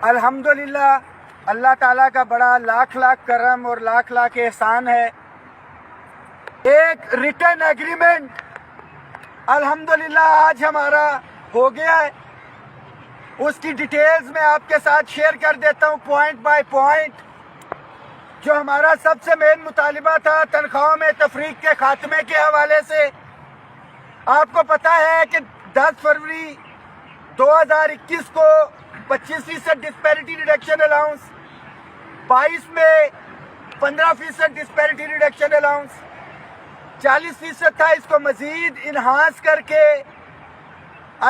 الحمدللہ اللہ تعالیٰ کا بڑا لاکھ لاکھ کرم اور لاکھ لاکھ احسان ہے. ایک ریٹن ایگریمنٹ الحمدللہ آج ہمارا ہو گیا ہے. اس کی ڈیٹیلز میں آپ کے ساتھ شیئر کر دیتا ہوں پوائنٹ بائی پوائنٹ. جو ہمارا سب سے مین مطالبہ تھا تنخواہوں میں تفریق کے خاتمے کے حوالے سے، آپ کو پتہ ہے کہ 10 فروری 2021 کو 25% ڈسپیرٹی ریڈکشن الاؤنس، 22 میں 15% ڈسپیرٹی ریڈکشن الاؤنس، 40% تھا. اس کو مزید انہانس کر کے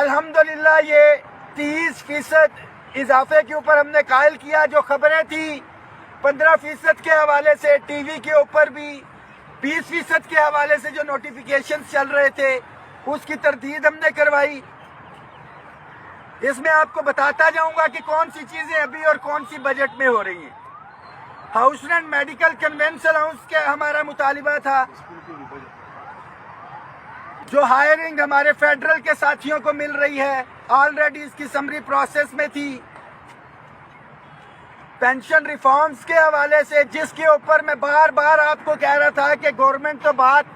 الحمدللہ یہ 30% اضافے کے اوپر ہم نے قائل کیا. جو خبریں تھیں 15% کے حوالے سے، ٹی وی کے اوپر بھی 20% کے حوالے سے جو نوٹیفیکیشن چل رہے تھے اس کی تردید ہم نے کروائی. اس میں آپ کو بتاتا جاؤں گا کہ کون سی چیزیں ابھی اور کون سی بجٹ میں ہو رہی ہیں. House rent medical conveyance allowance کا ہمارا مطالبہ تھا. جو ہائرنگ ہمارے فیڈرل کے ساتھیوں کو مل رہی ہے آلریڈی اس کی سمری پروسیس میں تھی. پینشن ریفارمز کے حوالے سے جس کے اوپر میں بار بار آپ کو کہہ رہا تھا کہ گورنمنٹ تو بات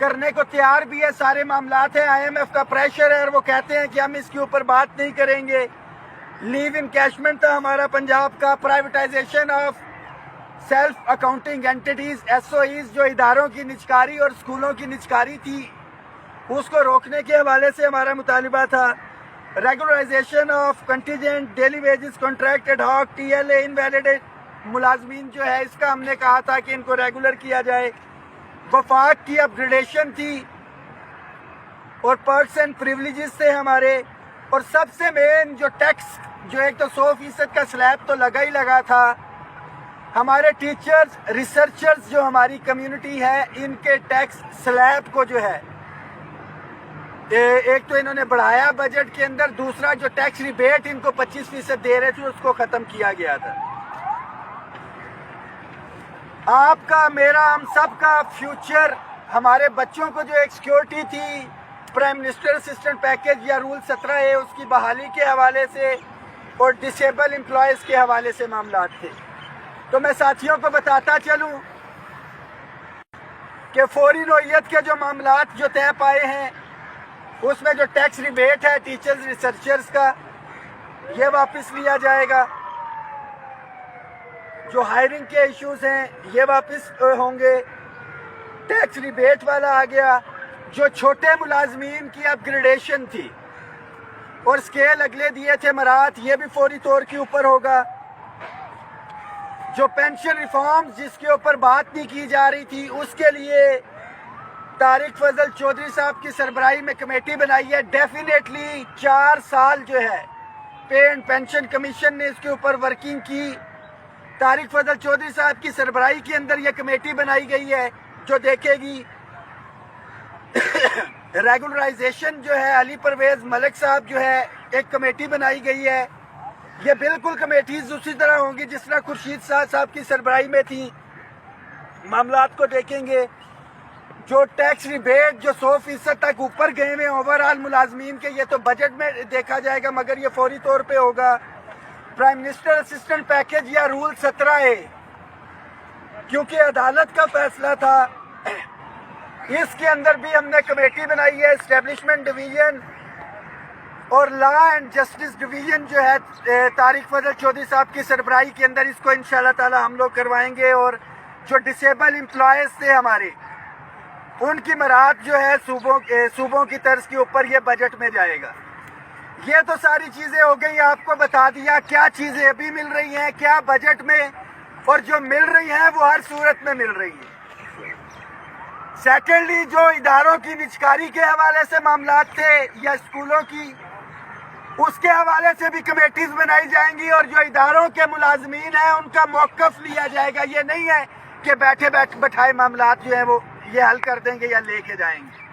کرنے کو تیار بھی ہے، سارے معاملات ہیں، IMF کا پریشر ہے اور وہ کہتے ہیں کہ ہم اس کے اوپر بات نہیں کریں گے. لیو انکیشمنٹ تھا ہمارا پنجاب کا، privatisation of self accounting entities SOEs جو اداروں کی نجکاری اور اسکولوں کی نجکاری تھی اس کو روکنے کے حوالے سے ہمارا مطالبہ تھا. Regularisation of contingent daily wages contract ad hoc TLA invalid ملازمین جو ہے اس کا ہم نے کہا تھا کہ ان کو ریگولر کیا جائے. وفاق کی اپ گریڈیشن تھی اور پرکس اینڈ پریولیجز تھے ہمارے. اور سب سے مین جو ٹیکس جو ایک تو 100% کا سلیب تو لگا ہی لگا تھا. ہمارے ٹیچرز ریسرچرز جو ہماری کمیونٹی ہے ان کے ٹیکس سلیب کو جو ہے ایک تو انہوں نے بڑھایا بجٹ کے اندر، دوسرا جو ٹیکس ریبیٹ ان کو 25% دے رہے تھے اس کو ختم کیا گیا تھا. آپ کا میرا ہم سب کا فیوچر، ہمارے بچوں کو جو ایک سیکیورٹی تھی پرائم منسٹر اسسٹنٹ پیکیج یا رول 17A اس کی بحالی کے حوالے سے اور ڈسیبل امپلائیز کے حوالے سے معاملات تھے. تو میں ساتھیوں کو بتاتا چلوں کہ فوری نوعیت کے جو معاملات جو طے پائے ہیں اس میں جو ٹیکس ریبیٹ ہے ٹیچرز ریسرچرز کا یہ واپس لیا جائے گا. جو ہائرنگ کے ایشوز ہیں یہ واپس ہوں گے. ٹیکس ریبیٹ والا آ گیا. جو چھوٹے ملازمین کی اپ گریڈیشن تھی اور اسکیل اگلے دیے تھے مرات یہ بھی فوری طور کے اوپر ہوگا. جو پینشن ریفارم جس کے اوپر بات نہیں کی جا رہی تھی اس کے لیے طارق فضل چودھری صاحب کی سربراہی میں کمیٹی بنائی ہے. ڈیفینیٹلی 4 سال جو ہے پے اینڈ پینشن کمیشن نے اس کے اوپر ورکنگ کی. طارق فضل چودھری صاحب کی سربراہی کے اندر یہ کمیٹی بنائی گئی ہے جو دیکھے گی. ریگولرائزیشن جو ہے علی پرویز ملک صاحب جو ہے ایک کمیٹی بنائی گئی ہے. یہ بالکل کمیٹیز اسی طرح ہوں گی جس طرح خورشید صاحب کی سربراہی میں تھی. معاملات کو دیکھیں گے. جو ٹیکس ریبیٹ جو 100% تک اوپر گئے ہوئے اوورآل ملازمین کے یہ تو بجٹ میں دیکھا جائے گا مگر یہ فوری طور پہ ہوگا. پرائم منسٹر اسسٹنٹ پیکیج یا رول 17A کیونکہ عدالت کا فیصلہ تھا اس کے اندر بھی ہم نے کمیٹی بنائی ہے. اسٹیبلشمنٹ ڈویژن اور لا اینڈ جسٹس ڈویژن جو ہے طارق فضل چودھری صاحب کی سربراہی کے اندر اس کو انشاءاللہ تعالی ہم لوگ کروائیں گے. اور جو ڈسیبل امپلائیز تھے ہمارے ان کی مراعات جو ہے صوبوں کی طرز کے اوپر یہ بجٹ میں جائے گا. یہ تو ساری چیزیں ہو گئی. آپ کو بتا دیا کیا چیزیں ابھی مل رہی ہیں کیا بجٹ میں اور جو مل رہی ہیں وہ ہر صورت میں مل رہی ہیں. سیکنڈلی جو اداروں کی نجکاری کے حوالے سے معاملات تھے یا اسکولوں کی اس کے حوالے سے بھی کمیٹیز بنائی جائیں گی اور جو اداروں کے ملازمین ہیں ان کا موقف لیا جائے گا. یہ نہیں ہے کہ بیٹھے بٹھائے معاملات جو ہیں وہ یہ حل کر دیں گے یا لے کے جائیں گے.